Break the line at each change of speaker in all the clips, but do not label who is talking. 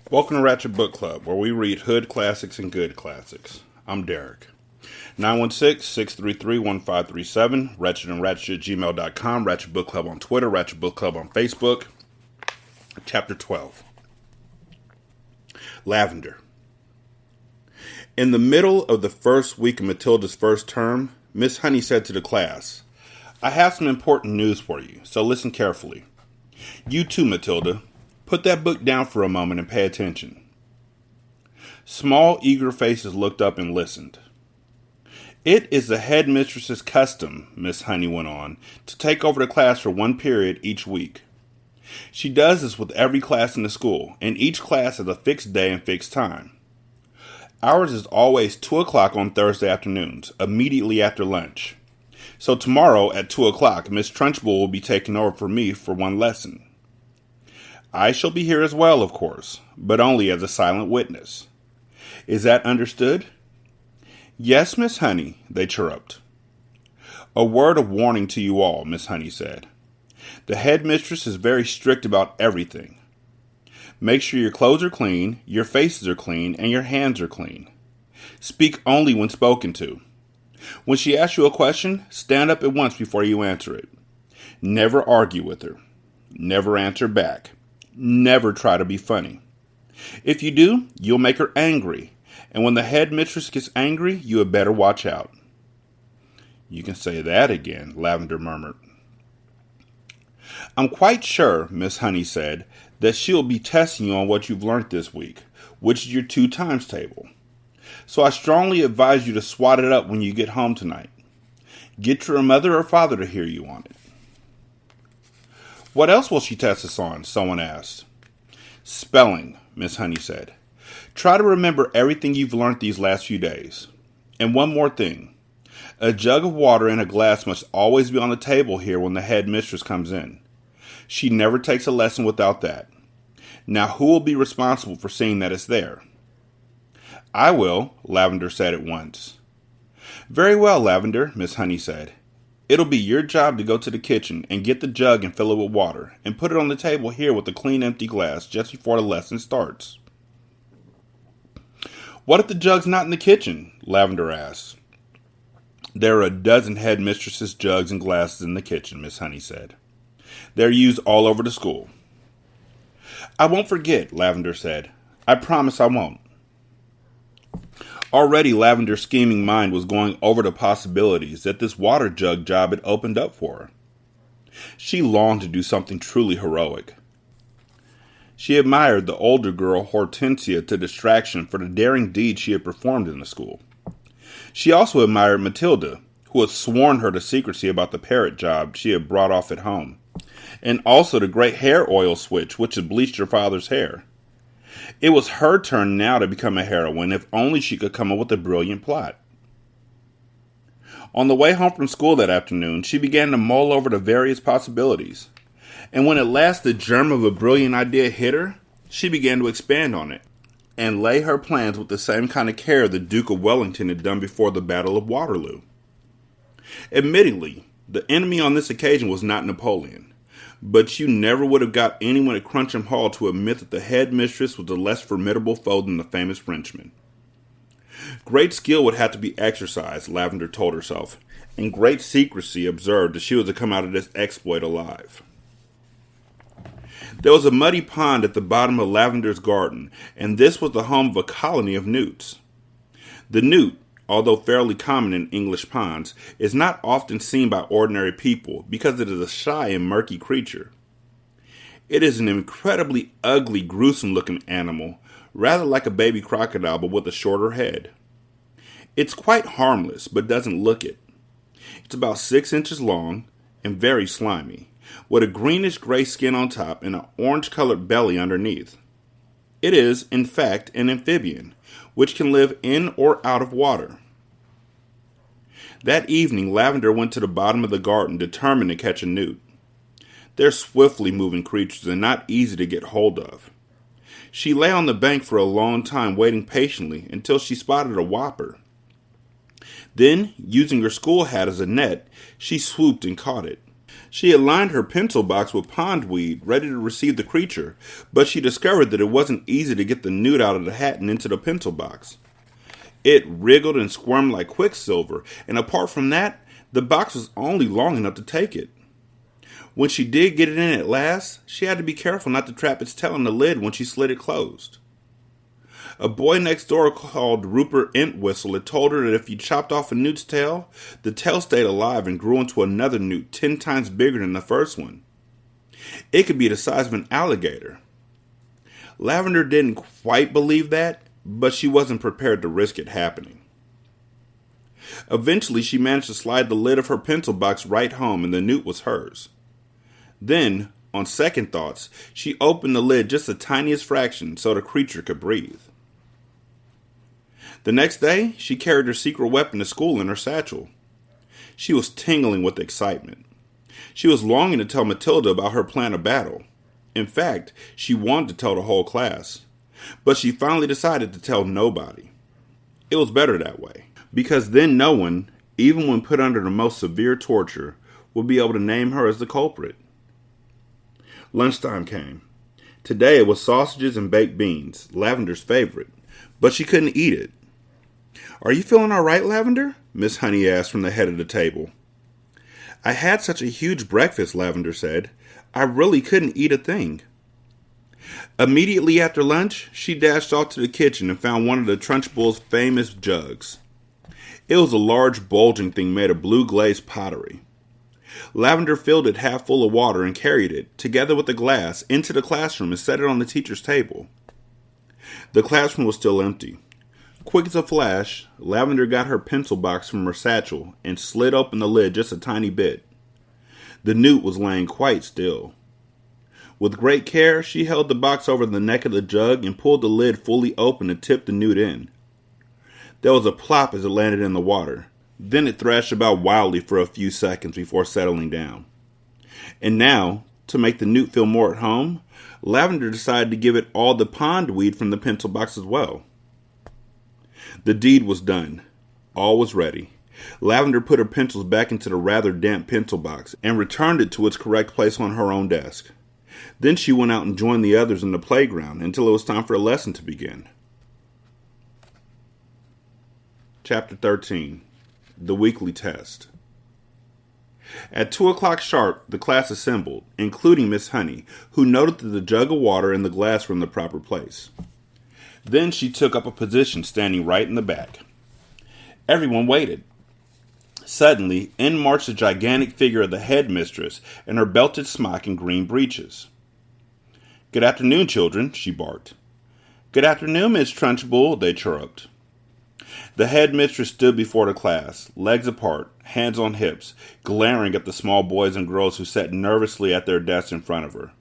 Welcome to Ratchet Book Club, where we read hood classics and good classics. I'm Derek. 916-633-1537, ratchetandratchet@gmail.com, Ratchet Book Club on Twitter, Ratchet Book Club on Facebook. Chapter 12. Lavender. In the middle of the first week of Matilda's first term, Miss Honey said to the class, "I have some important news for you, so listen carefully. You too, Matilda. Put that book down for a moment and pay attention." Small, eager faces looked up and listened. "It is the headmistress's custom," Miss Honey went on, "to take over the class for one period each week. She does this with every class in the school, and each class has a fixed day and fixed time. Ours is always 2 o'clock on Thursday afternoons, immediately after lunch. So tomorrow at 2 o'clock, Miss Trunchbull will be taking over for me for one lesson. I shall be here as well, of course, but only as a silent witness. Is that understood?" "Yes, Miss Honey," they chirruped. "A word of warning to you all," Miss Honey said. "The headmistress is very strict about everything. Make sure your clothes are clean, your faces are clean, and your hands are clean. Speak only when spoken to. When she asks you a question, stand up at once before you answer it. Never argue with her. Never answer back. Never try to be funny. If you do, you'll make her angry, and when the headmistress gets angry, you had better watch out." "You can say that again," Lavender murmured. "I'm quite sure," Miss Honey said, "that she'll be testing you on what you've learned this week, which is your 2 times table. So I strongly advise you to swat it up when you get home tonight. Get your mother or father to hear you on it." "What else will she test us on?" someone asked. "Spelling," Miss Honey said. "Try to remember everything you've learned these last few days. And one more thing. A jug of water and a glass must always be on the table here when the headmistress comes in. She never takes a lesson without that. Now who will be responsible for seeing that it's there?" "I will," Lavender said at once. "Very well, Lavender," Miss Honey said. "It'll be your job to go to the kitchen and get the jug and fill it with water, and put it on the table here with a clean empty glass just before the lesson starts." "What if the jug's not in the kitchen?" Lavender asked. "There are a dozen headmistresses' jugs and glasses in the kitchen," Miss Honey said. "They're used all over the school." "I won't forget," Lavender said. "I promise I won't." Already Lavender's scheming mind was going over the possibilities that this water jug job had opened up for her. She longed to do something truly heroic. She admired the older girl Hortensia to distraction for the daring deed she had performed in the school. She also admired Matilda, who had sworn her to secrecy about the parrot job she had brought off at home, and also the great hair oil switch which had bleached her father's hair. It was her turn now to become a heroine if only she could come up with a brilliant plot. On the way home from school that afternoon, she began to mull over the various possibilities. And when at last the germ of a brilliant idea hit her, she began to expand on it, and lay her plans with the same kind of care the Duke of Wellington had done before the Battle of Waterloo. Admittedly, the enemy on this occasion was not Napoleon, but you never would have got anyone at Cruncham Hall to admit that the headmistress was a less formidable foe than the famous Frenchman. Great skill would have to be exercised, Lavender told herself, and great secrecy observed if she was to come out of this exploit alive. There was a muddy pond at the bottom of Lavender's garden, and this was the home of a colony of newts. The newt, although fairly common in English ponds, is not often seen by ordinary people because it is a shy and murky creature. It is an incredibly ugly, gruesome-looking animal, rather like a baby crocodile but with a shorter head. It's quite harmless, but doesn't look it. It's about 6 inches long and very slimy, with a greenish-gray skin on top and an orange-colored belly underneath. It is, in fact, an amphibian, which can live in or out of water. That evening, Lavender went to the bottom of the garden, determined to catch a newt. They're swiftly moving creatures and not easy to get hold of. She lay on the bank for a long time, waiting patiently until she spotted a whopper. Then, using her school hat as a net, she swooped and caught it. She had lined her pencil box with pondweed, ready to receive the creature, but she discovered that it wasn't easy to get the newt out of the hat and into the pencil box. It wriggled and squirmed like quicksilver, and apart from that, the box was only long enough to take it. When she did get it in at last, she had to be careful not to trap its tail in the lid when she slid it closed. A boy next door called Rupert Entwistle had told her that if you chopped off a newt's tail, the tail stayed alive and grew into another newt 10 times bigger than the first one. It could be the size of an alligator. Lavender didn't quite believe that, but she wasn't prepared to risk it happening. Eventually, she managed to slide the lid of her pencil box right home, and the newt was hers. Then, on second thoughts, she opened the lid just the tiniest fraction so the creature could breathe. The next day, she carried her secret weapon to school in her satchel. She was tingling with excitement. She was longing to tell Matilda about her plan of battle. In fact, she wanted to tell the whole class. But she finally decided to tell nobody. It was better that way, because then no one, even when put under the most severe torture, would be able to name her as the culprit. Lunchtime came. Today it was sausages and baked beans, Lavender's favorite, but she couldn't eat it. "Are you feeling all right, Lavender?" Miss Honey asked from the head of the table. "I had such a huge breakfast," Lavender said. "I really couldn't eat a thing." Immediately after lunch, she dashed off to the kitchen and found one of the Trunchbull's famous jugs. It was a large, bulging thing made of blue glazed pottery. Lavender filled it half full of water and carried it, together with the glass, into the classroom and set it on the teacher's table. The classroom was still empty. Quick as a flash, Lavender got her pencil box from her satchel and slid open the lid just a tiny bit. The newt was laying quite still. With great care, she held the box over the neck of the jug and pulled the lid fully open and tipped the newt in. There was a plop as it landed in the water. Then it thrashed about wildly for a few seconds before settling down. And now, to make the newt feel more at home, Lavender decided to give it all the pondweed from the pencil box as well. The deed was done. All was ready. Lavender put her pencils back into the rather damp pencil box and returned it to its correct place on her own desk. Then she went out and joined the others in the playground until it was time for a lesson to begin. Chapter 13. The Weekly Test. At 2 o'clock sharp, the class assembled, including Miss Honey, who noted that the jug of water and the glass were in the proper place. Then she took up a position standing right in the back. Everyone waited. Suddenly, in marched the gigantic figure of the headmistress in her belted smock and green breeches. "Good afternoon, children," she barked. "Good afternoon, Miss Trunchbull," they chirruped. The headmistress stood before the class, legs apart, hands on hips, glaring at the small boys and girls who sat nervously at their desks in front of her.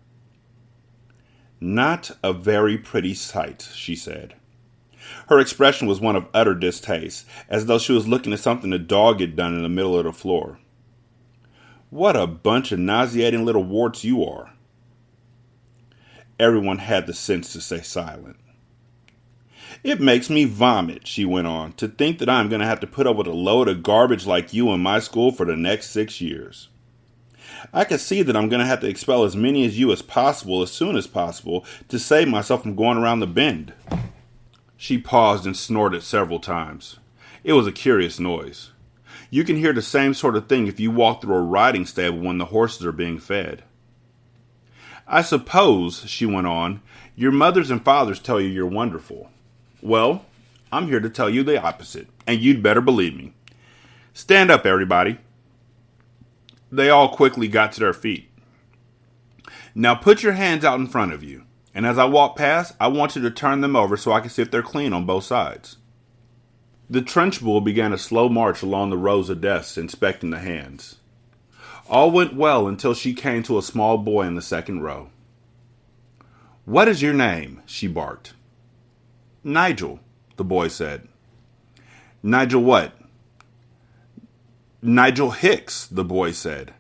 "Not a very pretty sight," she said. Her expression was one of utter distaste, as though she was looking at something a dog had done in the middle of the floor. "What a bunch of nauseating little warts you are." Everyone had the sense to stay silent. "It makes me vomit," she went on, "to think that I'm going to have to put up with a load of garbage like you in my school for the next 6 years. I can see that I'm going to have to expel as many as you as possible as soon as possible to save myself from going around the bend." She paused and snorted several times. It was a curious noise. You can hear the same sort of thing if you walk through a riding stable when the horses are being fed. "I suppose," she went on, "your mothers and fathers tell you you're wonderful. Well, I'm here to tell you the opposite, and you'd better believe me. Stand up, everybody." They all quickly got to their feet. "Now put your hands out in front of you, and as I walk past, I want you to turn them over so I can see if they're clean on both sides." The Trunchbull began a slow march along the rows of desks, inspecting the hands. All went well until she came to a small boy in the second row. "What is your name?" she barked. "Nigel," the boy said. "Nigel what?" "Nigel Hicks," the boy said.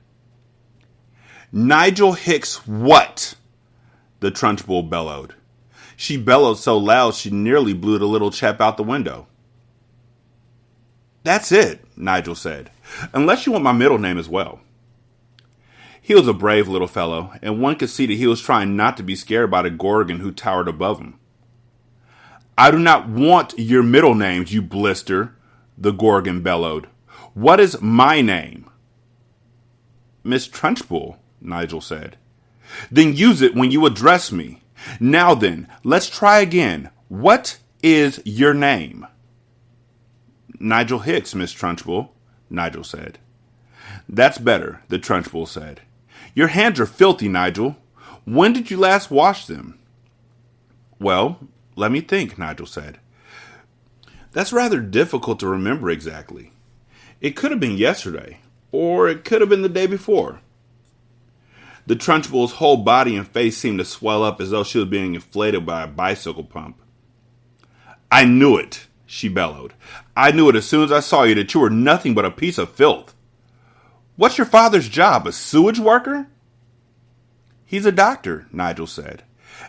"Nigel Hicks what?" the Trunchbull bellowed. She bellowed so loud she nearly blew the little chap out the window. "That's it," Nigel said, "unless you want my middle name as well." He was a brave little fellow, and one could see that he was trying not to be scared by the Gorgon who towered above him. "I do not want your middle names, you blister," the Gorgon bellowed. "What is my name?" "Miss Trunchbull," Nigel said. "Then use it when you address me. Now then, let's try again. What is your name?" "Nigel Hicks, Miss Trunchbull," Nigel said. "That's better," the Trunchbull said. "Your hands are filthy, Nigel. When did you last wash them?" "Well, let me think," Nigel said. "That's rather difficult to remember exactly. It could have been yesterday, or it could have been the day before." The Trunchbull's whole body and face seemed to swell up as though she was being inflated by a bicycle pump. "I knew it," she bellowed. "I knew it as soon as I saw you that you were nothing but a piece of filth. What's your father's job, a sewage worker?" "He's a doctor," Nigel said,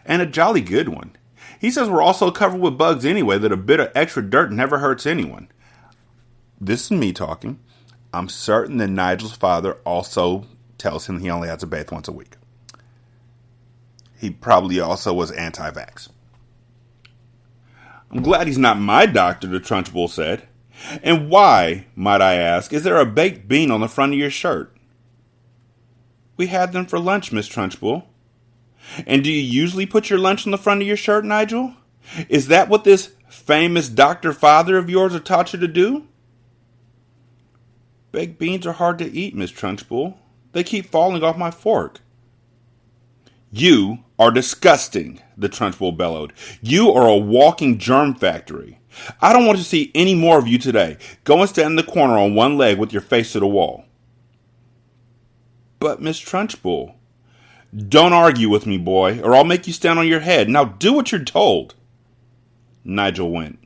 "and a jolly good one. He says we're all so covered with bugs anyway that a bit of extra dirt never hurts anyone." This is me talking. I'm certain that Nigel's father also tells him he only has to bathe once a week. He probably also was anti-vax. "I'm glad he's not my doctor," the Trunchbull said. "And why, might I ask, is there a baked bean on the front of your shirt?" "We had them for lunch, Miss Trunchbull." "And do you usually put your lunch on the front of your shirt, Nigel? Is that what this famous doctor father of yours taught you to do?" "Baked beans are hard to eat, Miss Trunchbull. They keep falling off my fork." "You are disgusting," the Trunchbull bellowed. "You are a walking germ factory. I don't want to see any more of you today. Go and stand in the corner on one leg with your face to the wall." "But, Miss Trunchbull—" "Don't argue with me, boy, or I'll make you stand on your head. Now do what you're told." Nigel went.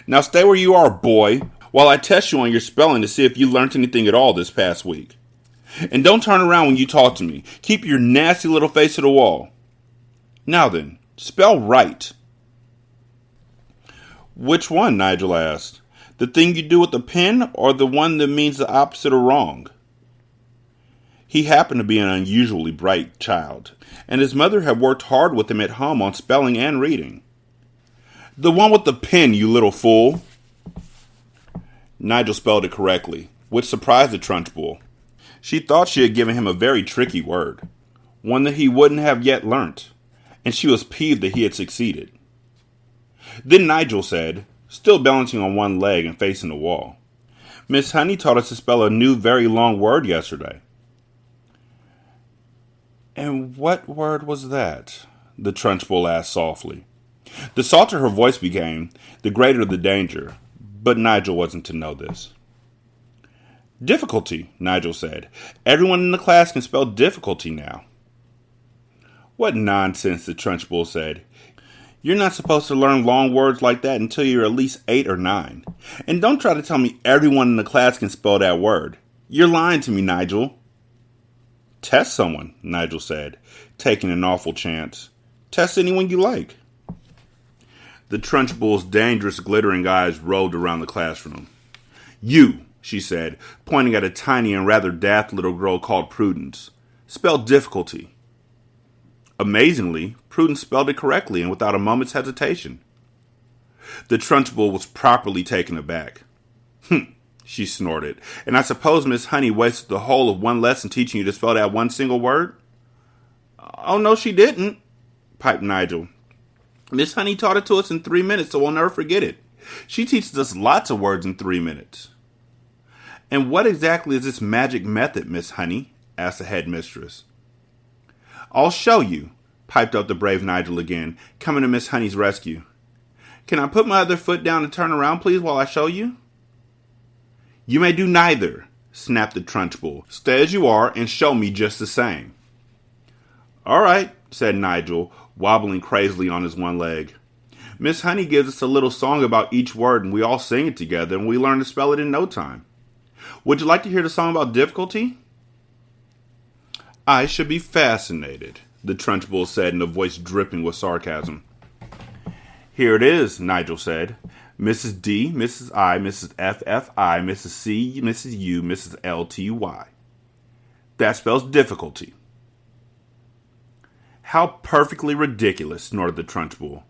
"Now stay where you are, boy, while I test you on your spelling to see if you learned anything at all this past week. And don't turn around when you talk to me. Keep your nasty little face to the wall. Now then, spell right." "Which one?" Nigel asked. "The thing you do with the pen, or the one that means the opposite of wrong?" He happened to be an unusually bright child, and his mother had worked hard with him at home on spelling and reading. "The one with the pen, you little fool." Nigel spelled it correctly, which surprised the Trunchbull. She thought she had given him a very tricky word, one that he wouldn't have yet learnt, and she was peeved that he had succeeded. Then Nigel said, still balancing on one leg and facing the wall, "Miss Honey taught us to spell a new very long word yesterday." "And what word was that?" the Trunchbull asked softly. The softer her voice became, the greater the danger, but Nigel wasn't to know this. "Difficulty," Nigel said. "Everyone in the class can spell difficulty now." "What nonsense," the Trunchbull said. "You're not supposed to learn long words like that until you're at least 8 or 9. And don't try to tell me everyone in the class can spell that word. You're lying to me, Nigel." "Test someone," Nigel said, taking an awful chance. "Test anyone you like." The Trunchbull's dangerous, glittering eyes rolled around the classroom. "You," she said, pointing at a tiny and rather daft little girl called Prudence. "Spell difficulty." Amazingly, Prudence spelled it correctly and without a moment's hesitation. The Trunchbull was properly taken aback. "Humph," she snorted. "And I suppose Miss Honey wasted the whole of one lesson teaching you to spell that one single word?" "Oh, no, she didn't," piped Nigel. "Miss Honey taught it to us in 3 minutes, so we'll never forget it. She teaches us lots of words in 3 minutes." "And what exactly is this magic method, Miss Honey?" asked the headmistress. "I'll show you," piped up the brave Nigel again, coming to Miss Honey's rescue. "Can I put my other foot down and turn around, please, while I show you?" "You may do neither," snapped the Trunchbull. "Stay as you are and show me just the same." "All right," said Nigel, wobbling crazily on his one leg. "Miss Honey gives us a little song about each word, and we all sing it together, and we learn to spell it in no time. Would you like to hear the song about difficulty?" "I should be fascinated," the Trunchbull said in a voice dripping with sarcasm. "Here it is," Nigel said. "Mrs. D, Mrs. I, Mrs. F, F, I, Mrs. C, Mrs. U, Mrs. L, T, Y." That spells difficulty. How perfectly ridiculous, snorted the Trunchbull.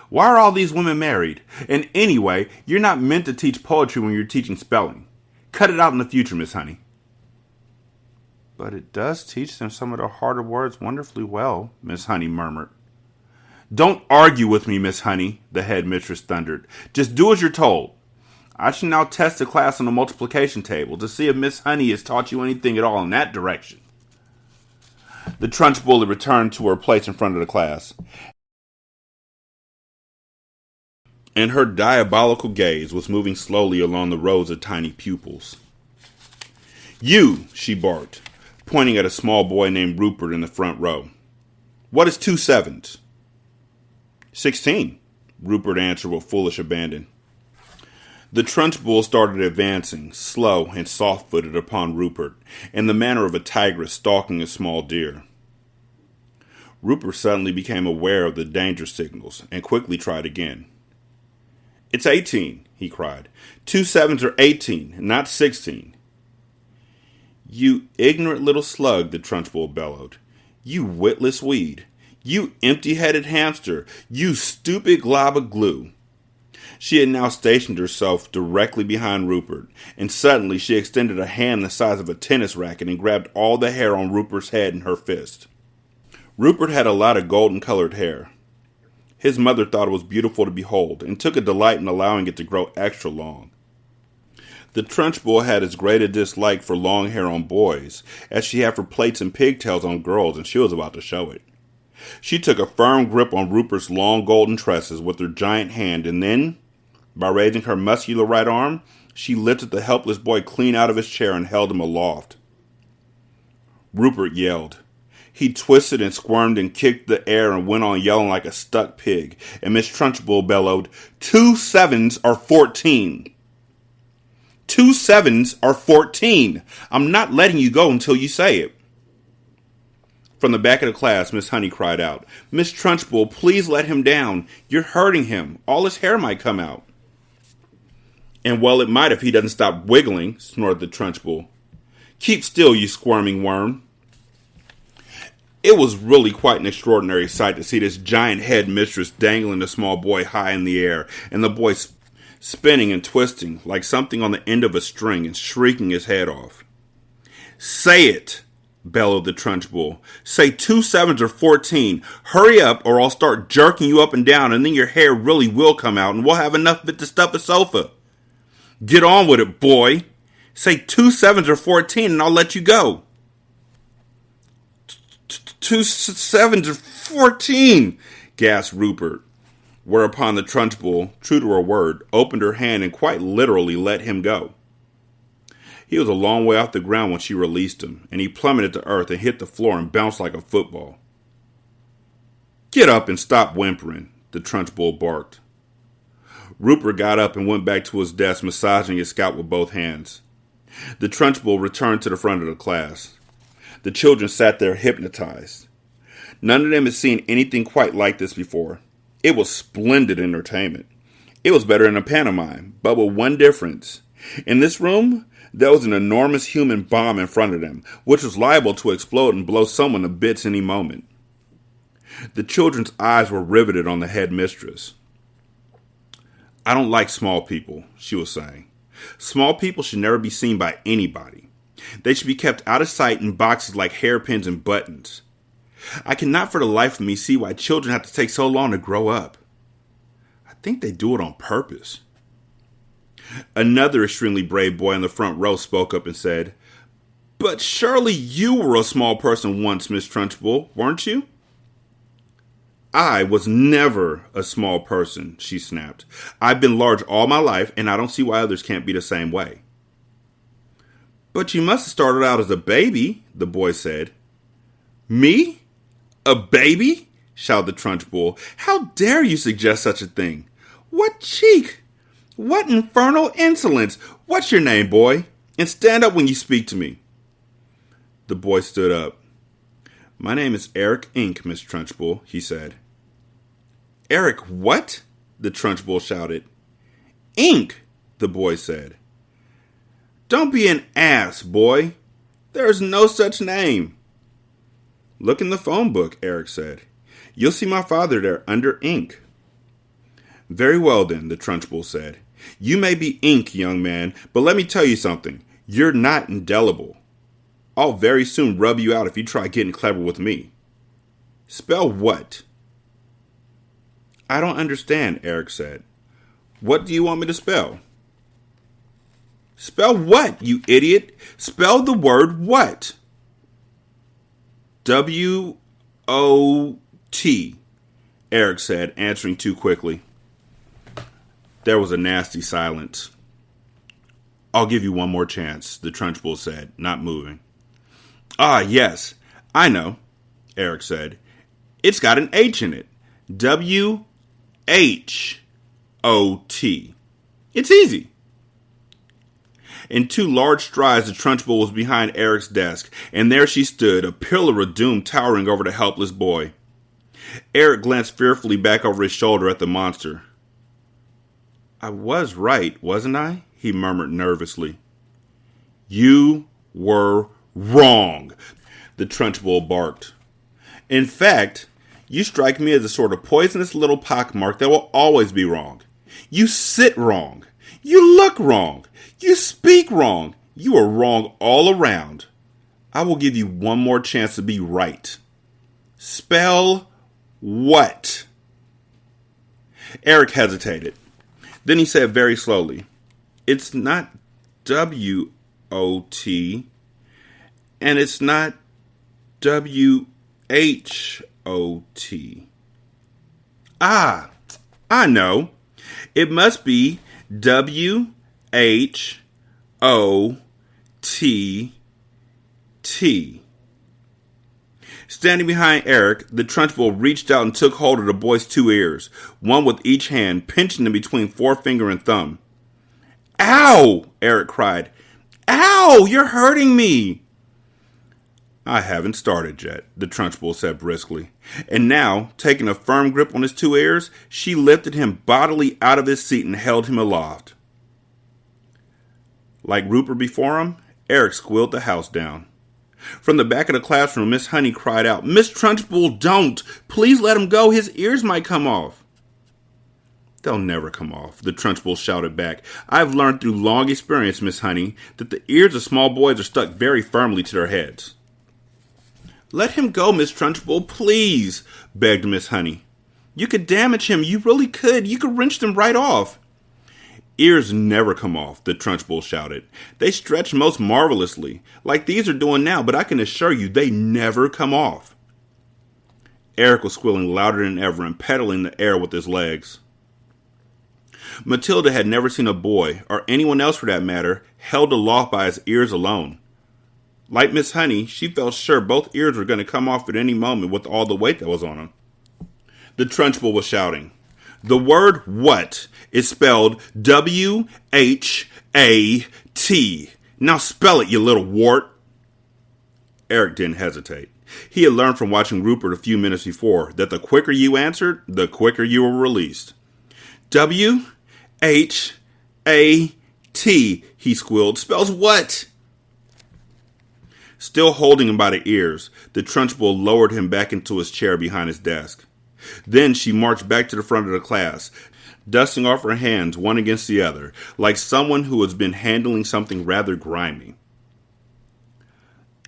Why are all these women married? And anyway, you're not meant to teach poetry when you're teaching spelling. Cut it out in the future, Miss Honey. But it does teach them some of the harder words wonderfully well, Miss Honey murmured. Don't argue with me, Miss Honey, the headmistress thundered. Just do as you're told. I shall now test the class on the multiplication table to see if Miss Honey has taught you anything at all in that direction. The Trunchbull returned to her place in front of the class, and her diabolical gaze was moving slowly along the rows of tiny pupils. You, she barked, pointing at a small boy named Rupert in the front row. What is 2 sevens? 16, Rupert answered with foolish abandon. The Trunchbull started advancing, slow and soft-footed upon Rupert, in the manner of a tigress stalking a small deer. Rupert suddenly became aware of the danger signals and quickly tried again. It's 18, he cried. 2 sevens are 18, not 16. You ignorant little slug, the Trunchbull bellowed. You witless weed. You empty-headed hamster. You stupid glob of glue. She had now stationed herself directly behind Rupert, and suddenly she extended a hand the size of a tennis racket and grabbed all the hair on Rupert's head in her fist. Rupert had a lot of golden-colored hair. His mother thought it was beautiful to behold, and took a delight in allowing it to grow extra long. The Trunchbull had as great a dislike for long hair on boys as she had for plaits and pigtails on girls, and she was about to show it. She took a firm grip on Rupert's long golden tresses with her giant hand, and then, by raising her muscular right arm, she lifted the helpless boy clean out of his chair and held him aloft. Rupert yelled. He twisted and squirmed and kicked the air and went on yelling like a stuck pig, and Miss Trunchbull bellowed, 2 sevens are 14. 2 sevens are 14. I'm not letting you go until you say it. From the back of the class, Miss Honey cried out, Miss Trunchbull, please let him down. You're hurting him. All his hair might come out. And well, it might if he doesn't stop wiggling, snorted the Trunchbull. Keep still, you squirming worm. It was really quite an extraordinary sight to see this giant headmistress dangling the small boy high in the air, and the boy spinning and twisting like something on the end of a string and shrieking his head off. Say it, bellowed the Trunchbull. Say 2 sevens or 14. Hurry up or I'll start jerking you up and down, and then your hair really will come out and we'll have enough of it to stuff a sofa. Get on with it, boy. Say 2 sevens or 14 and I'll let you go. 2 sevens or 14, gasped Rupert. Whereupon the Trunchbull, true to her word, opened her hand and quite literally let him go. He was a long way off the ground when she released him, and he plummeted to earth and hit the floor and bounced like a football. Get up and stop whimpering, the Trunchbull barked. Rupert got up and went back to his desk, massaging his scalp with both hands. The Trunchbull returned to the front of the class. The children sat there hypnotized. None of them had seen anything quite like this before. It was splendid entertainment. It was better than a pantomime, but with one difference. In this room, there was an enormous human bomb in front of them, which was liable to explode and blow someone to bits any moment. The children's eyes were riveted on the headmistress. I don't like small people, she was saying. Small people should never be seen by anybody. They should be kept out of sight in boxes like hairpins and buttons. I cannot for the life of me see why children have to take so long to grow up. I think they do it on purpose. Another extremely brave boy in the front row spoke up and said, But surely you were a small person once, Miss Trunchbull, weren't you? I was never a small person, she snapped. I've been large all my life, and I don't see why others can't be the same way. But you must have started out as a baby, the boy said. Me? A baby? Shouted the Trunchbull. How dare you suggest such a thing? What cheek! What infernal insolence! What's your name, boy? And stand up when you speak to me. The boy stood up. My name is Eric Ink, Miss Trunchbull, he said. Eric what? The Trunchbull shouted. Ink, the boy said. Don't be an ass, boy. There is no such name. Look in the phone book, Eric said. You'll see my father there under ink. Very well then, the Trunchbull said. You may be ink, young man, but let me tell you something. You're not indelible. I'll very soon rub you out if you try getting clever with me. Spell what? I don't understand, Eric said. What do you want me to spell? Spell what, you idiot? Spell the word what? W-O-T, Eric said, answering too quickly. There was a nasty silence. I'll give you one more chance, the Trunchbull said, not moving. Ah, yes, I know, Eric said. It's got an H in it. W-H-O-T. It's easy. In 2 large strides, the Trunchbull was behind Eric's desk, and there she stood, a pillar of doom towering over the helpless boy. Eric glanced fearfully back over his shoulder at the monster. I was right, wasn't I? He murmured nervously. You were wrong, the Trunchbull barked. In fact, you strike me as the sort of poisonous little pockmark that will always be wrong. You sit wrong. You look wrong. You speak wrong. You are wrong all around. I will give you one more chance to be right. Spell what? Eric hesitated. Then he said very slowly, it's not W-O-T, and it's not W-H-O-T. Ah, I know. It must be W-H-O-T-T. Standing behind Eric, the Trunchbull reached out and took hold of the boy's 2 ears, one with each hand, pinching them between forefinger and thumb. Ow! Eric cried. Ow! You're hurting me! I haven't started yet, the Trunchbull said briskly. And now, taking a firm grip on his 2 ears, she lifted him bodily out of his seat and held him aloft. Like Rupert before him, Eric squealed the house down. From the back of the classroom, Miss Honey cried out, Miss Trunchbull, don't! Please let him go. His ears might come off. They'll never come off, the Trunchbull shouted back. I've learned through long experience, Miss Honey, that the ears of small boys are stuck very firmly to their heads. Let him go, Miss Trunchbull, please, begged Miss Honey. You could damage him. You really could. You could wrench them right off. Ears never come off, the Trunchbull shouted. They stretch most marvelously, like these are doing now, but I can assure you they never come off. Eric was squealing louder than ever and pedaling the air with his legs. Matilda had never seen a boy, or anyone else for that matter, held aloft by his ears alone. Like Miss Honey, she felt sure both ears were going to come off at any moment with all the weight that was on them. The Trunchbull was shouting. The word what is spelled W-H-A-T. Now spell it, you little wart. Eric didn't hesitate. He had learned from watching Rupert a few minutes before that the quicker you answered, the quicker you were released. W-H-A-T, he squealed. Spells what? Still holding him by the ears, the Trunchbull lowered him back into his chair behind his desk. Then she marched back to the front of the class, dusting off her hands one against the other, like someone who has been handling something rather grimy.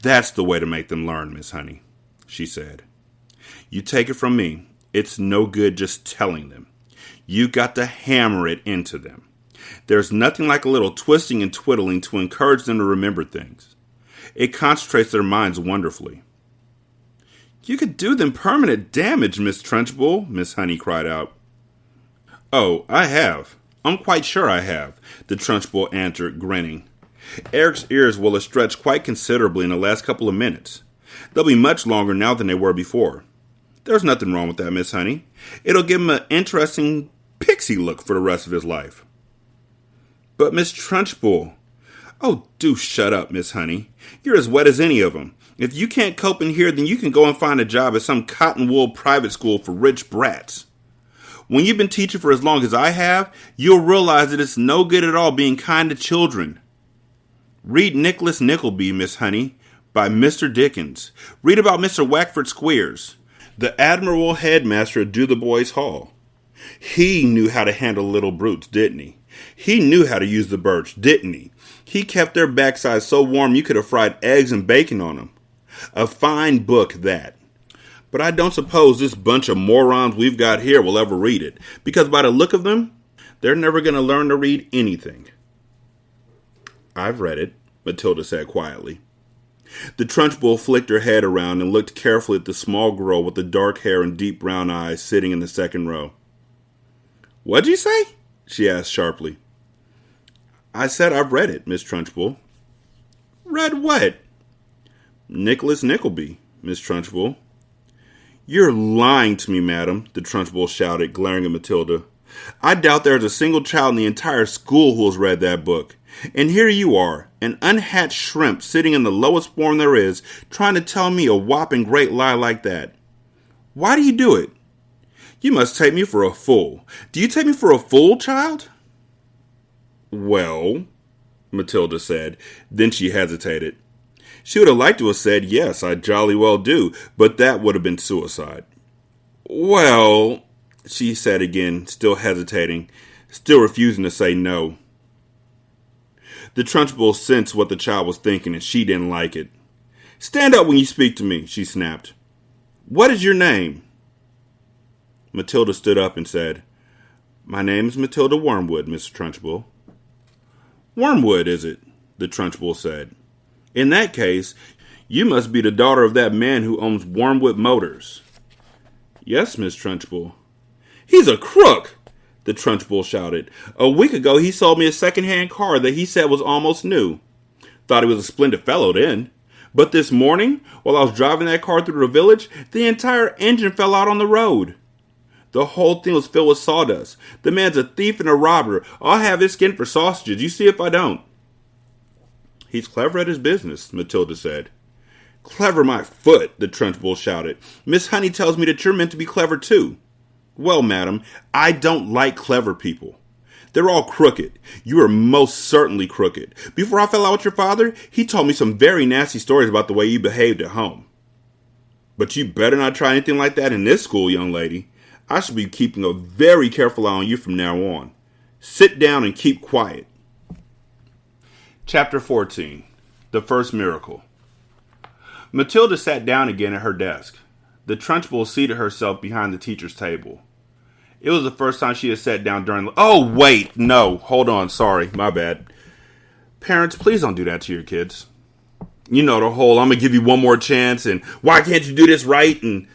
That's the way to make them learn, Miss Honey, she said. You take it from me, it's no good just telling them. You got to hammer it into them. There's nothing like a little twisting and twiddling to encourage them to remember things. It concentrates their minds wonderfully. You could do them permanent damage, Miss Trunchbull, Miss Honey cried out. Oh, I have. I'm quite sure I have, the Trunchbull answered, grinning. Eric's ears will have stretched quite considerably in the last couple of minutes. They'll be much longer now than they were before. There's nothing wrong with that, Miss Honey. It'll give him an interesting pixie look for the rest of his life. But Miss Trunchbull... Oh, do shut up, Miss Honey. You're as wet as any of them. If you can't cope in here, then you can go and find a job at some cotton wool private school for rich brats. When you've been teaching for as long as I have, you'll realize that it's no good at all being kind to children. Read Nicholas Nickleby, Miss Honey. by Mr. Dickens. Read about Mr. Wackford Squeers, the admirable headmaster at Do the Boys' Hall. He knew how to handle little brutes, didn't he? He knew how to use the birch, didn't he? He kept their backsides so warm you could have fried eggs and bacon on them. A fine book, that. But I don't suppose this bunch of morons we've got here will ever read it, because by the look of them, they're never going to learn to read anything. I've read it, Matilda said quietly. The Trunchbull flicked her head around and looked carefully at the small girl with the dark hair and deep brown eyes sitting in the second row. What'd you say? She asked sharply. I said I've read it, Miss Trunchbull. Read what? Nicholas Nickleby, Miss Trunchbull. You're lying to me, madam, the Trunchbull shouted, glaring at Matilda. I doubt there's a single child in the entire school who has read that book. And here you are, an unhatched shrimp sitting in the lowest form there is, trying to tell me a whopping great lie like that. Why do you do it? You must take me for a fool. Do you take me for a fool, child? Well, Matilda said. Then she hesitated. She would have liked to have said, yes, I jolly well do, but that would have been suicide. Well, she said again, still hesitating, still refusing to say no. The Trunchbull sensed what the child was thinking, and she didn't like it. Stand up when you speak to me, she snapped. What is your name? Matilda stood up and said, My name is Matilda Wormwood, Mr. Trunchbull. Wormwood, is it? The Trunchbull said. In that case, you must be the daughter of that man who owns Wormwood Motors. Yes, Miss Trunchbull. He's a crook, the Trunchbull shouted. A week ago, he sold me a second-hand car that he said was almost new. Thought he was a splendid fellow then. But this morning, while I was driving that car through the village, the entire engine fell out on the road. The whole thing was filled with sawdust. The man's a thief and a robber. I'll have his skin for sausages. You see if I don't. He's clever at his business, Matilda said. Clever my foot, the Trunchbull shouted. Miss Honey tells me that you're meant to be clever too. Well, madam, I don't like clever people. They're all crooked. You are most certainly crooked. Before I fell out with your father, he told me some very nasty stories about the way you behaved at home. But you better not try anything like that in this school, young lady. I should be keeping a very careful eye on you from now on. Sit down and keep quiet. Chapter 14. The First Miracle. Matilda sat down again at her desk. The Trunchbull seated herself behind the teacher's table. It was the first time she had sat down during... Oh, wait! No, hold on, sorry, my bad. Parents, please don't do that to your kids. You know the whole, I'm going to give you one more chance, and why can't you do this right, and...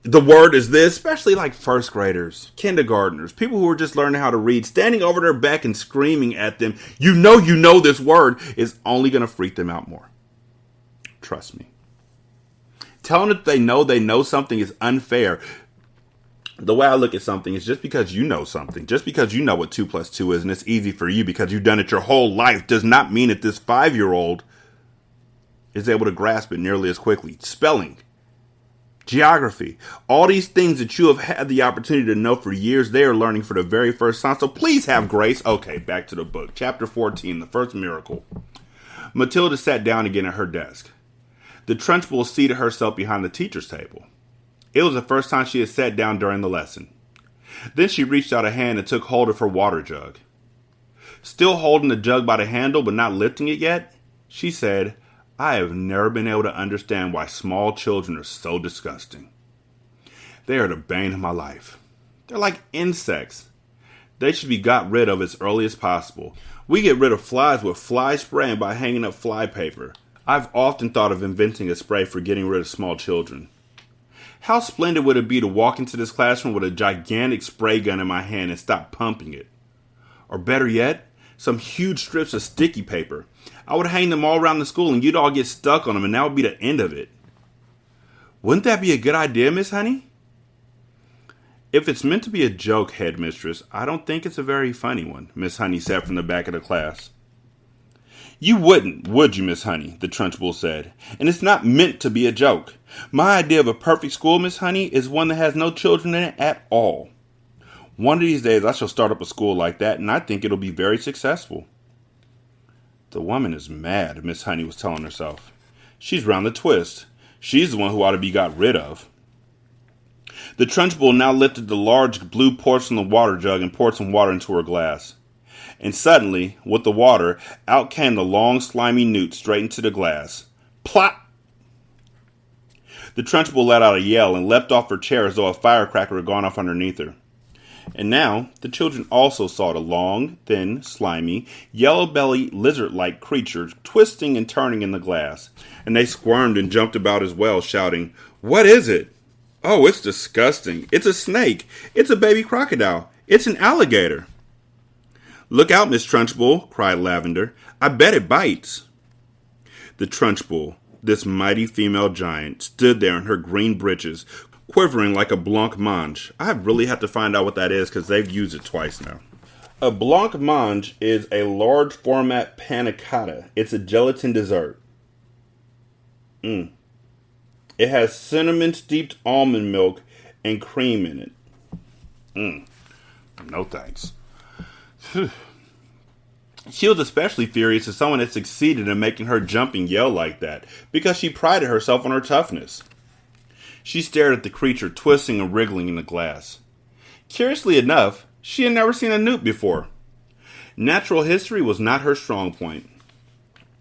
The word is this, especially like first graders, kindergartners, people who are just learning how to read, standing over their back and screaming at them, you know this word, is only going to freak them out more. Trust me. Telling them that they know something is unfair. The way I look at something is just because you know something, just because you know what 2 plus 2 is and it's easy for you because you've done it your whole life does not mean that this 5-year-old is able to grasp it nearly as quickly. Spelling. Geography, all these things that you have had the opportunity to know for years, they are learning for the very first time. So please have grace. Okay, back to the book. Chapter 14, The First Miracle. Matilda sat down again at her desk. The Trunchbull seated herself behind the teacher's table. It was the first time she had sat down during the lesson. Then she reached out a hand and took hold of her water jug. Still holding the jug by the handle but not lifting it yet, she said, I have never been able to understand why small children are so disgusting. They are the bane of my life. They're like insects. They should be got rid of as early as possible. We get rid of flies with fly spray and by hanging up fly paper. I've often thought of inventing a spray for getting rid of small children. How splendid would it be to walk into this classroom with a gigantic spray gun in my hand and stop pumping it? Or better yet, some huge strips of sticky paper. I would hang them all around the school and you'd all get stuck on them and that would be the end of it. Wouldn't that be a good idea, Miss Honey? If it's meant to be a joke, headmistress, I don't think it's a very funny one, Miss Honey said from the back of the class. You wouldn't, would you, Miss Honey? The Trunchbull said. And it's not meant to be a joke. My idea of a perfect school, Miss Honey, is one that has no children in it at all. One of these days I shall start up a school like that, and I think it'll be very successful. The woman is mad, Miss Honey was telling herself. She's round the twist. She's the one who ought to be got rid of. The Trunchbull now lifted the large blue porcelain water jug and poured some water into her glass. And suddenly, with the water, out came the long, slimy newt straight into the glass. Plop! The Trunchbull let out a yell and leapt off her chair as though a firecracker had gone off underneath her. And now, the children also saw the long, thin, slimy, yellow-bellied, lizard-like creature twisting and turning in the glass. And they squirmed and jumped about as well, shouting, "What is it? Oh, it's disgusting. It's a snake. It's a baby crocodile. It's an alligator." "Look out, Miss Trunchbull," cried Lavender. "I bet it bites." The Trunchbull, this mighty female giant, stood there in her green breeches, quivering like a blancmange. I really have to find out what that is because they've used it twice now. A blancmange is a large format panna cotta. It's a gelatin dessert. It has cinnamon steeped almond milk and cream in it. No thanks. She was especially furious that someone had succeeded in making her jump and yell like that, because she prided herself on her toughness. She stared at the creature twisting and wriggling in the glass. Curiously enough, she had never seen a newt before. Natural history was not her strong point.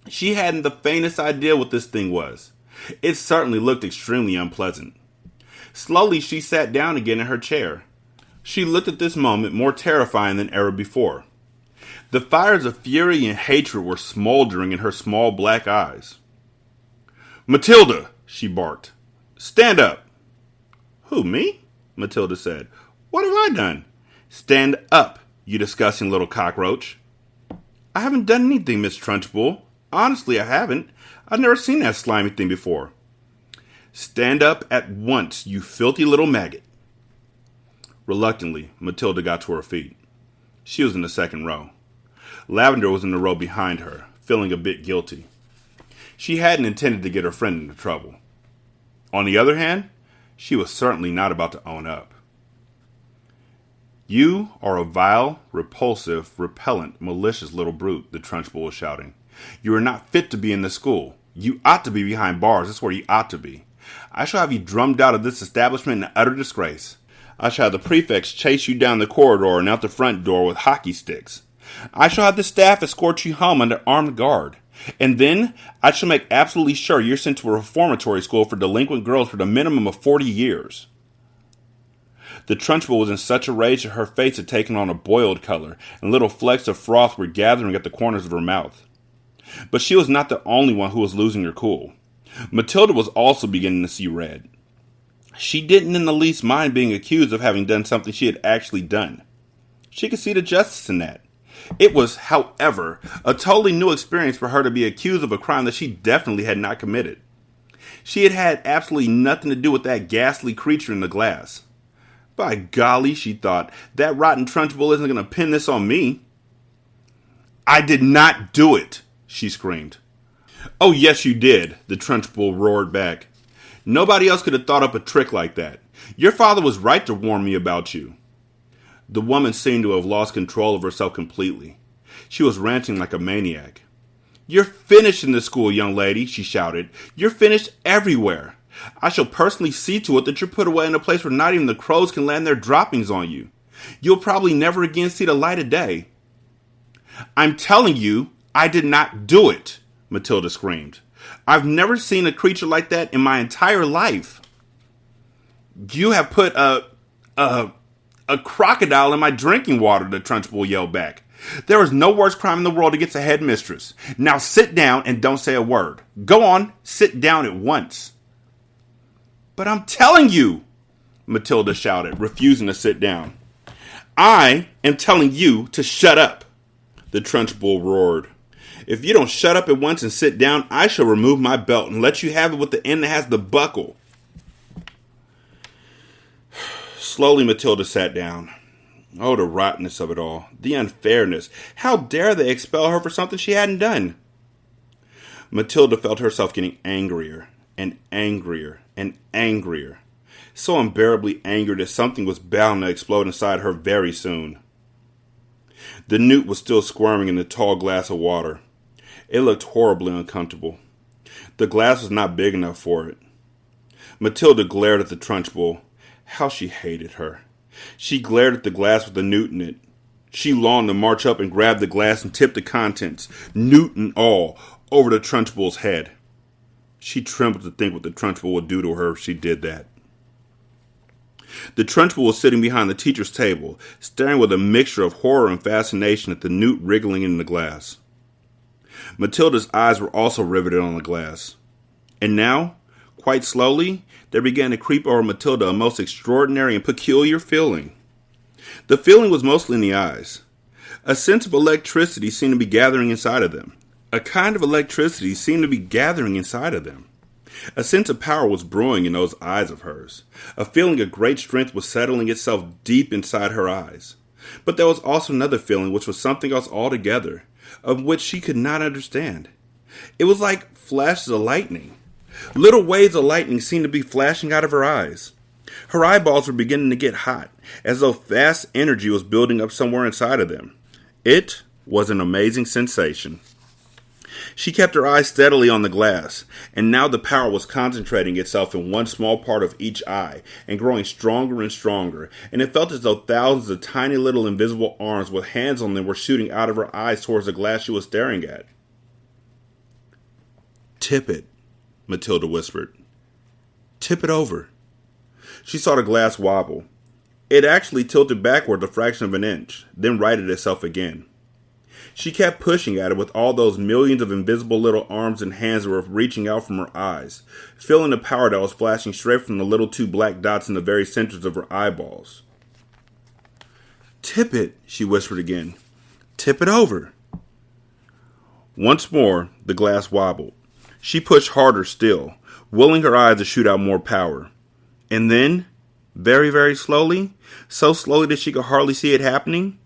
She hadn't the faintest idea what this thing was. It certainly looked extremely unpleasant. Slowly she sat down again in her chair. She looked at this moment more terrifying than ever before. The fires of fury and hatred were smoldering in her small black eyes. "Matilda!" she barked. "Stand up." "Who, me?" Matilda said. "What have I done?" "Stand up, you disgusting little cockroach." "I haven't done anything, Miss Trunchbull. Honestly, I haven't. I've never seen that slimy thing before." "Stand up at once, you filthy little maggot." Reluctantly, Matilda got to her feet. She was in the second row. Lavender was in the row behind her, feeling a bit guilty. She hadn't intended to get her friend into trouble. On the other hand, she was certainly not about to own up. "You are a vile, repulsive, repellent, malicious little brute," the Trunchbull was shouting. "You are not fit to be in this school. You ought to be behind bars. That's where you ought to be. I shall have you drummed out of this establishment in utter disgrace. I shall have the prefects chase you down the corridor and out the front door with hockey sticks. I shall have the staff escort you home under armed guard. And then I shall make absolutely sure you're sent to a reformatory school for delinquent girls for the minimum of 40 years. The Trunchbull was in such a rage that her face had taken on a boiled color, and little flecks of froth were gathering at the corners of her mouth. But she was not the only one who was losing her cool. Matilda was also beginning to see red. She didn't in the least mind being accused of having done something she had actually done. She could see the justice in that. It was, however, a totally new experience for her to be accused of a crime that she definitely had not committed. She had had absolutely nothing to do with that ghastly creature in the glass. By golly, she thought, that rotten Trunchbull isn't going to pin this on me. "I did not do it," she screamed. "Oh, yes, you did," the Trunchbull roared back. "Nobody else could have thought up a trick like that. Your father was right to warn me about you." The woman seemed to have lost control of herself completely. She was ranting like a maniac. "You're finished in this school, young lady," she shouted. "You're finished everywhere. I shall personally see to it that you're put away in a place where not even the crows can land their droppings on you. You'll probably never again see the light of day." "I'm telling you, I did not do it," Matilda screamed. "I've never seen a creature like that in my entire life." "You have put a crocodile in my drinking water," the Trunchbull yelled back. "There is no worse crime in the world against a headmistress. Now sit down and don't say a word. Go on, sit down at once." "But I'm telling you," Matilda shouted, refusing to sit down. "I am telling you to shut up," the Trunchbull roared. "If you don't shut up at once and sit down, I shall remove my belt and let you have it with the end that has the buckle." Slowly, Matilda sat down. Oh, the rottenness of it all. The unfairness. How dare they expel her for something she hadn't done? Matilda felt herself getting angrier and angrier and angrier. So unbearably angry that something was bound to explode inside her very soon. The newt was still squirming in the tall glass of water. It looked horribly uncomfortable. The glass was not big enough for it. Matilda glared at the Trunchbull. How she hated her. She glared at the glass with the newt in it. She longed to march up and grab the glass and tip the contents, newt and all, over the Trunchbull's head. She trembled to think what the Trunchbull would do to her if she did that. The Trunchbull was sitting behind the teacher's table, staring with a mixture of horror and fascination at the newt wriggling in the glass. Matilda's eyes were also riveted on the glass. And now, quite slowly, there began to creep over Matilda a most extraordinary and peculiar feeling. The feeling was mostly in the eyes. A sense of electricity seemed to be gathering inside of them. A kind of electricity seemed to be gathering inside of them. A sense of power was brewing in those eyes of hers. A feeling of great strength was settling itself deep inside her eyes. But there was also another feeling which was something else altogether, of which she could not understand. It was like flashes of lightning. Little waves of lightning seemed to be flashing out of her eyes. Her eyeballs were beginning to get hot, as though fast energy was building up somewhere inside of them. It was an amazing sensation. She kept her eyes steadily on the glass, and now the power was concentrating itself in one small part of each eye, and growing stronger and stronger, and it felt as though thousands of tiny little invisible arms with hands on them were shooting out of her eyes towards the glass she was staring at. "Tip it," Matilda whispered. "Tip it over." She saw the glass wobble. It actually tilted backward a fraction of an inch, then righted itself again. She kept pushing at it with all those millions of invisible little arms and hands that were reaching out from her eyes, feeling the power that was flashing straight from the little two black dots in the very centers of her eyeballs. "Tip it," she whispered again. "Tip it over." Once more, the glass wobbled. She pushed harder still, willing her eyes to shoot out more power. And then, very, very slowly, so slowly that she could hardly see it happening,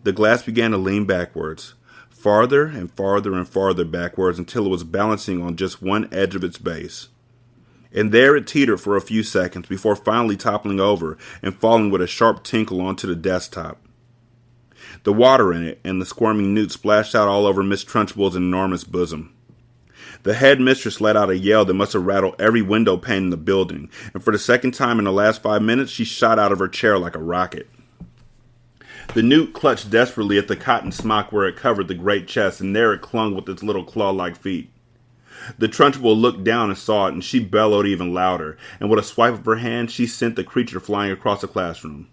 the glass began to lean backwards, farther and farther and farther backwards until it was balancing on just one edge of its base. And there it teetered for a few seconds before finally toppling over and falling with a sharp tinkle onto the desktop. The water in it and the squirming newt splashed out all over Miss Trunchbull's enormous bosom. The headmistress let out a yell that must have rattled every window pane in the building, and for the second time in the last 5 minutes, she shot out of her chair like a rocket. The newt clutched desperately at the cotton smock where it covered the great chest, and there it clung with its little claw-like feet. The Trunchbull looked down and saw it, and she bellowed even louder, and with a swipe of her hand, she sent the creature flying across the classroom.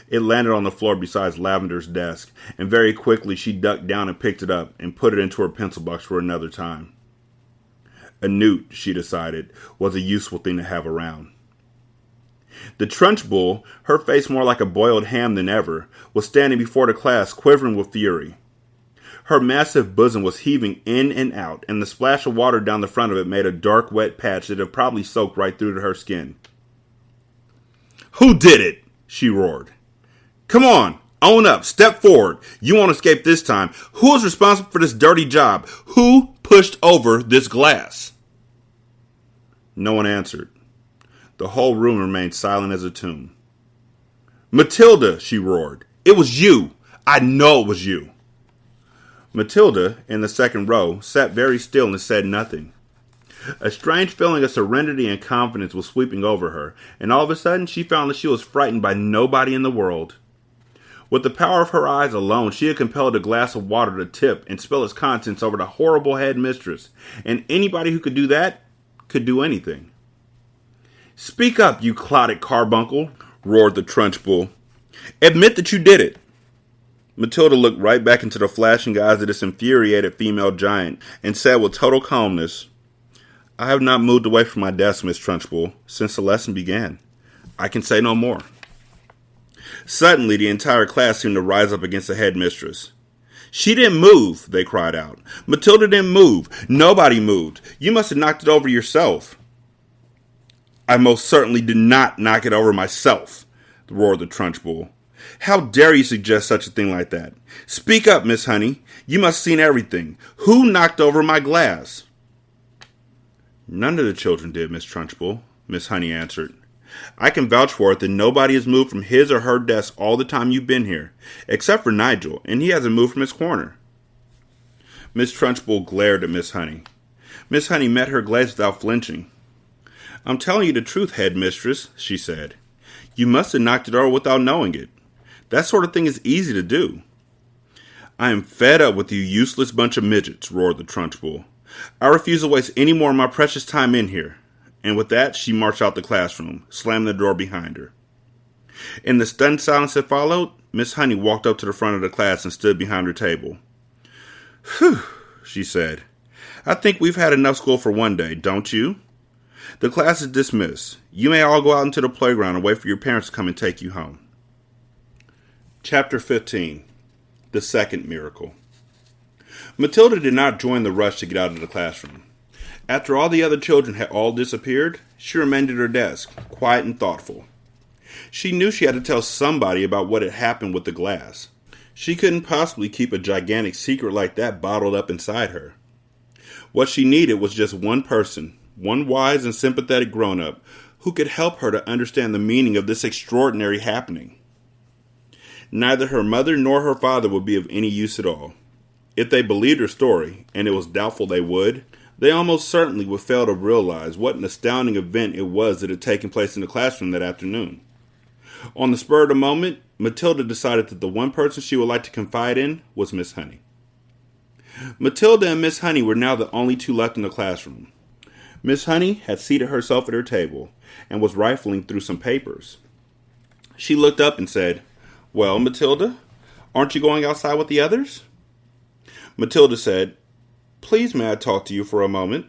It landed on the floor beside Lavender's desk, and very quickly she ducked down and picked it up and put it into her pencil box for another time. A newt, she decided, was a useful thing to have around. The Trunchbull, her face more like a boiled ham than ever, was standing before the class, quivering with fury. Her massive bosom was heaving in and out, and the splash of water down the front of it made a dark, wet patch that had probably soaked right through to her skin. "Who did it?" she roared. "Come on, own up, step forward. You won't escape this time. Who is responsible for this dirty job? Who pushed over this glass?" No one answered. The whole room remained silent as a tomb. "Matilda," she roared. "It was you. I know it was you." Matilda, in the second row, sat very still and said nothing. A strange feeling of serenity and confidence was sweeping over her, and all of a sudden she found that she was frightened by nobody in the world. With the power of her eyes alone, she had compelled a glass of water to tip and spill its contents over the horrible headmistress, and anybody who could do that could do anything. "Speak up, you clotted carbuncle," roared the Trunchbull. "Admit that you did it." Matilda looked right back into the flashing eyes of this infuriated female giant and said with total calmness, "I have not moved away from my desk, Miss Trunchbull, since the lesson began. I can say no more." Suddenly, the entire class seemed to rise up against the headmistress. "She didn't move," they cried out. "Matilda didn't move. Nobody moved. You must have knocked it over yourself." "I most certainly did not knock it over myself," roared the Trunchbull. "How dare you suggest such a thing like that? Speak up, Miss Honey. You must have seen everything. Who knocked over my glass?" "None of the children did, Miss Trunchbull," Miss Honey answered. "I can vouch for it that nobody has moved from his or her desk all the time you've been here, except for Nigel, and he hasn't moved from his corner." Miss Trunchbull glared at Miss Honey. Miss Honey met her gaze without flinching. "I'm telling you the truth, headmistress," she said. "You must have knocked it over without knowing it. That sort of thing is easy to do." "I am fed up with you useless bunch of midgets," roared the Trunchbull. "I refuse to waste any more of my precious time in here." And with that, she marched out the classroom, slamming the door behind her. In the stunned silence that followed, Miss Honey walked up to the front of the class and stood behind her table. "Whew," she said. "I think we've had enough school for one day, don't you? The class is dismissed. You may all go out into the playground and wait for your parents to come and take you home." Chapter 15. The Second Miracle. Matilda did not join the rush to get out of the classroom. After all the other children had all disappeared, she remained at her desk, quiet and thoughtful. She knew she had to tell somebody about what had happened with the glass. She couldn't possibly keep a gigantic secret like that bottled up inside her. What she needed was just one person, one wise and sympathetic grown-up, who could help her to understand the meaning of this extraordinary happening. Neither her mother nor her father would be of any use at all. If they believed her story, and it was doubtful they would, they almost certainly would fail to realize what an astounding event it was that had taken place in the classroom that afternoon. On the spur of the moment, Matilda decided that the one person she would like to confide in was Miss Honey. Matilda and Miss Honey were now the only two left in the classroom. Miss Honey had seated herself at her table and was rifling through some papers. She looked up and said, "Well, Matilda, aren't you going outside with the others?" Matilda said, "Please, may I talk to you for a moment?"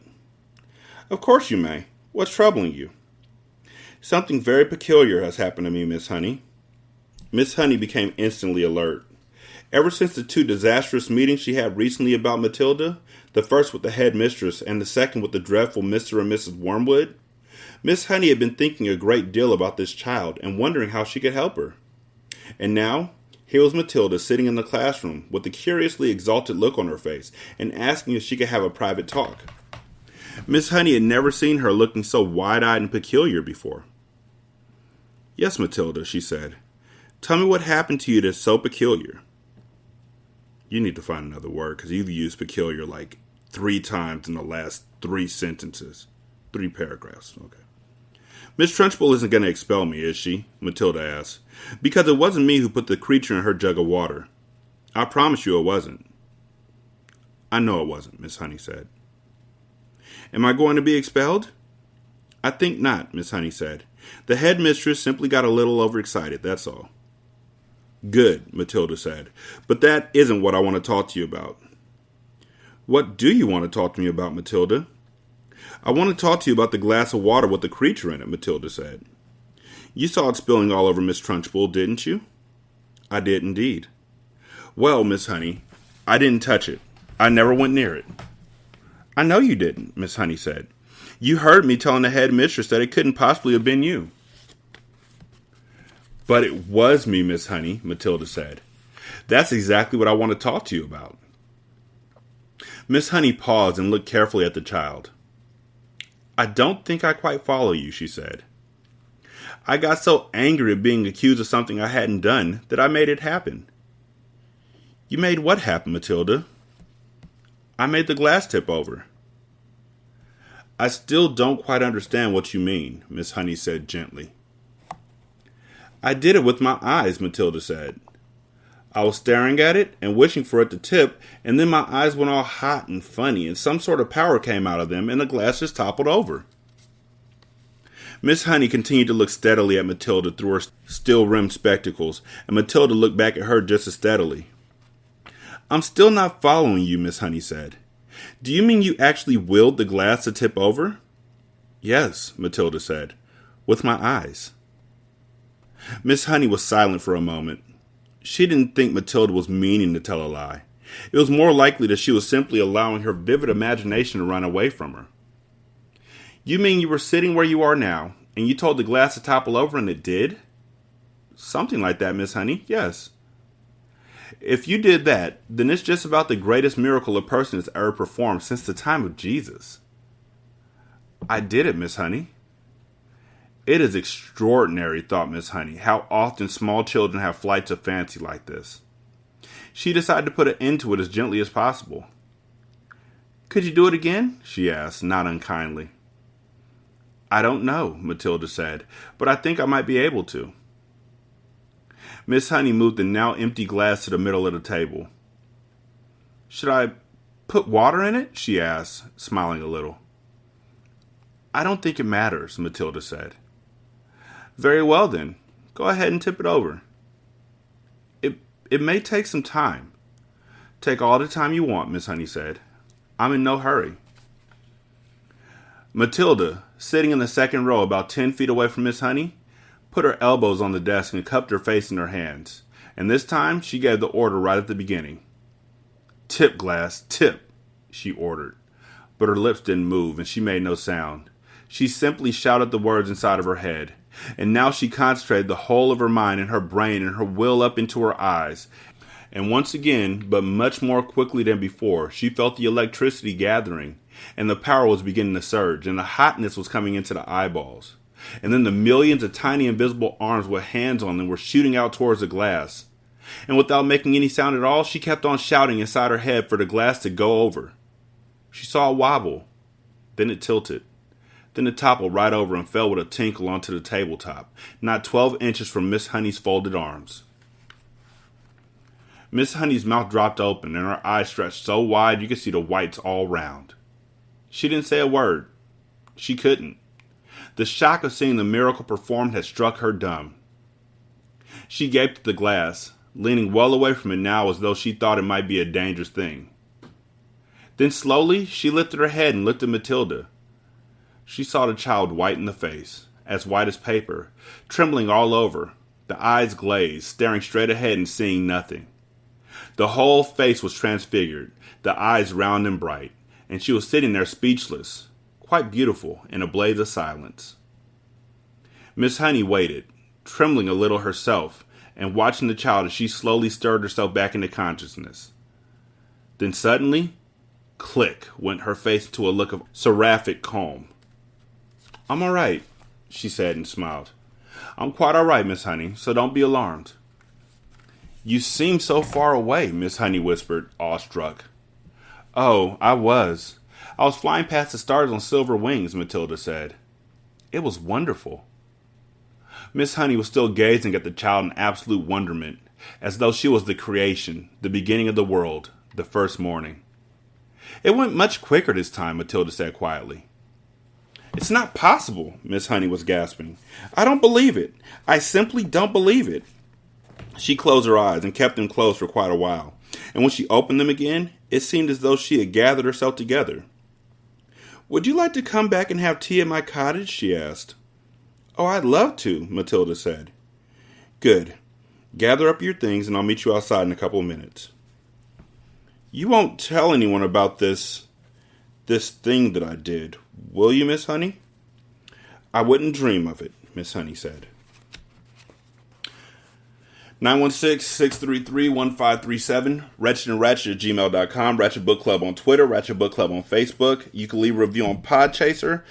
"Of course you may. What's troubling you?" "Something very peculiar has happened to me, Miss Honey." Miss Honey became instantly alert. Ever since the two disastrous meetings she had recently about Matilda, the first with the headmistress and the second with the dreadful Mr. and Mrs. Wormwood, Miss Honey had been thinking a great deal about this child and wondering how she could help her. And now, here was Matilda sitting in the classroom with a curiously exalted look on her face and asking if she could have a private talk. Miss Honey had never seen her looking so wide-eyed and peculiar before. "Yes, Matilda," she said. "Tell me what happened to you that's so peculiar." You need to find another word because you've used peculiar like 3 times in the last 3 sentences. 3 paragraphs. Okay. "Miss Trunchbull isn't going to expel me, is she?" Matilda asked. "Because it wasn't me who put the creature in her jug of water. I promise you it wasn't." "I know it wasn't," Miss Honey said. "Am I going to be expelled?" "I think not," Miss Honey said. "The headmistress simply got a little overexcited, that's all." "Good," Matilda said. "But that isn't what I want to talk to you about." "What do you want to talk to me about, Matilda?" "I want to talk to you about the glass of water with the creature in it," Matilda said. "You saw it spilling all over Miss Trunchbull, didn't you?" "I did indeed." "Well, Miss Honey, I didn't touch it. I never went near it." "I know you didn't," Miss Honey said. "You heard me telling the headmistress that it couldn't possibly have been you." "But it was me, Miss Honey," Matilda said. "That's exactly what I want to talk to you about." Miss Honey paused and looked carefully at the child. "I don't think I quite follow you," she said. "I got so angry at being accused of something I hadn't done that I made it happen." "You made what happen, Matilda?" "I made the glass tip over." "I still don't quite understand what you mean," Miss Honey said gently. "I did it with my eyes," Matilda said. "I was staring at it and wishing for it to tip, and then my eyes went all hot and funny, and some sort of power came out of them, and the glass just toppled over." Miss Honey continued to look steadily at Matilda through her steel-rimmed spectacles, and Matilda looked back at her just as steadily. "I'm still not following you," Miss Honey said. "Do you mean you actually willed the glass to tip over?" "Yes," Matilda said, "with my eyes." Miss Honey was silent for a moment. She didn't think Matilda was meaning to tell a lie. It was more likely that she was simply allowing her vivid imagination to run away from her. "You mean you were sitting where you are now, and you told the glass to topple over and it did?" "Something like that, Miss Honey, yes." "If you did that, then it's just about the greatest miracle a person has ever performed since the time of Jesus." "I did it, Miss Honey." "It is extraordinary," thought Miss Honey, "how often small children have flights of fancy like this." She decided to put an end to it as gently as possible. Could you do it again? She asked, not unkindly. I don't know, Matilda said, but I think I might be able to. Miss Honey moved the now empty glass to the middle of the table. Should I put water in it? She asked, smiling a little. I don't think it matters, Matilda said. Very well then. Go ahead and tip it over. It may take some time. Take all the time you want, Miss Honey said. I'm in no hurry. Matilda, sitting in the second row about 10 feet away from Miss Honey, put her elbows on the desk and cupped her face in her hands. And this time she gave the order right at the beginning. Tip, glass, tip, she ordered. But her lips didn't move and she made no sound. She simply shouted the words inside of her head. And now she concentrated the whole of her mind and her brain and her will up into her eyes. And once again, but much more quickly than before, she felt the electricity gathering, and the power was beginning to surge, and the hotness was coming into the eyeballs. And then the millions of tiny invisible arms with hands on them were shooting out towards the glass. And without making any sound at all, she kept on shouting inside her head for the glass to go over. She saw a wobble. Then it tilted. Then it toppled right over and fell with a tinkle onto the tabletop, not 12 inches from Miss Honey's folded arms. Miss Honey's mouth dropped open and her eyes stretched so wide you could see the whites all round. She didn't say a word. She couldn't. The shock of seeing the miracle performed had struck her dumb. She gaped at the glass, leaning well away from it now as though she thought it might be a dangerous thing. Then slowly she lifted her head and looked at Matilda. She saw the child white in the face, as white as paper, trembling all over, the eyes glazed, staring straight ahead and seeing nothing. The whole face was transfigured, the eyes round and bright, and she was sitting there speechless, quite beautiful, in a blaze of silence. Miss Honey waited, trembling a little herself, and watching the child as she slowly stirred herself back into consciousness. Then suddenly, click, went her face into a look of seraphic calm. I'm all right, she said and smiled. I'm quite all right, Miss Honey, so don't be alarmed. You seem so far away, Miss Honey whispered, awestruck. Oh, I was flying past the stars on silver wings, Matilda said. It was wonderful. Miss Honey was still gazing at the child in absolute wonderment, as though she was the creation, the beginning of the world, the first morning. It went much quicker this time, Matilda said quietly. It's not possible, Miss Honey was gasping. I don't believe it. I simply don't believe it. She closed her eyes and kept them closed for quite a while, and when she opened them again, it seemed as though she had gathered herself together. Would you like to come back and have tea at my cottage? She asked. Oh, I'd love to, Matilda said. Good. Gather up your things and I'll meet you outside in a couple of minutes. You won't tell anyone about this thing that I did, will you, Miss Honey? I wouldn't dream of it, Miss Honey said. 916-633-1537, ratchetandratchet@gmail.com, Ratchet Book Club on Twitter, Ratchet Book Club on Facebook. You can leave a review on Podchaser,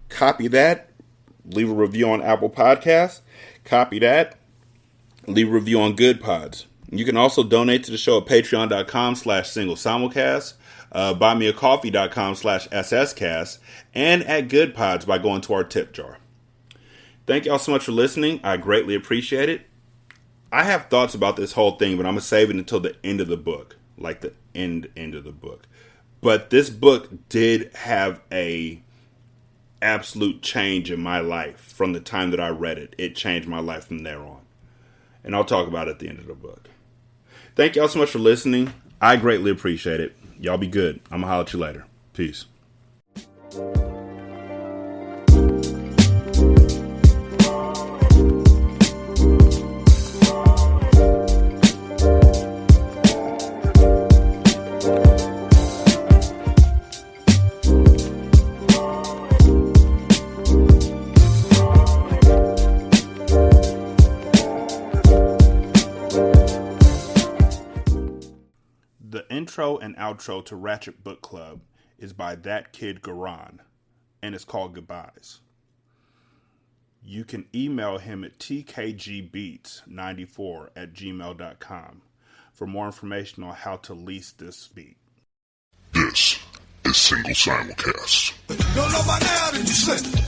copy that, leave a review on Apple Podcasts, copy that, leave a review on Good Pods. You can also donate to the show at patreon.com/singlesimulcast, buymeacoffee.com/sscast, and at Good Pods by going to our tip jar. Thank y'all so much for listening. I greatly appreciate it. I have thoughts about this whole thing, but I'm going to save it until the end of the book. Like the end of the book. But this book did have a absolute change in my life from the time that I read it. It changed my life from there on. And I'll talk about it at the end of the book. Thank y'all so much for listening. I greatly appreciate it. Y'all be good. I'm going to holler at you later. Peace. The intro and outro to Ratchet Book Club is by That Kid Garan, and it's called Goodbyes. You can email him at tkgbeats94@gmail.com for more information on how to lease this beat.
This this single simulcast.
Don't know by now that you slip.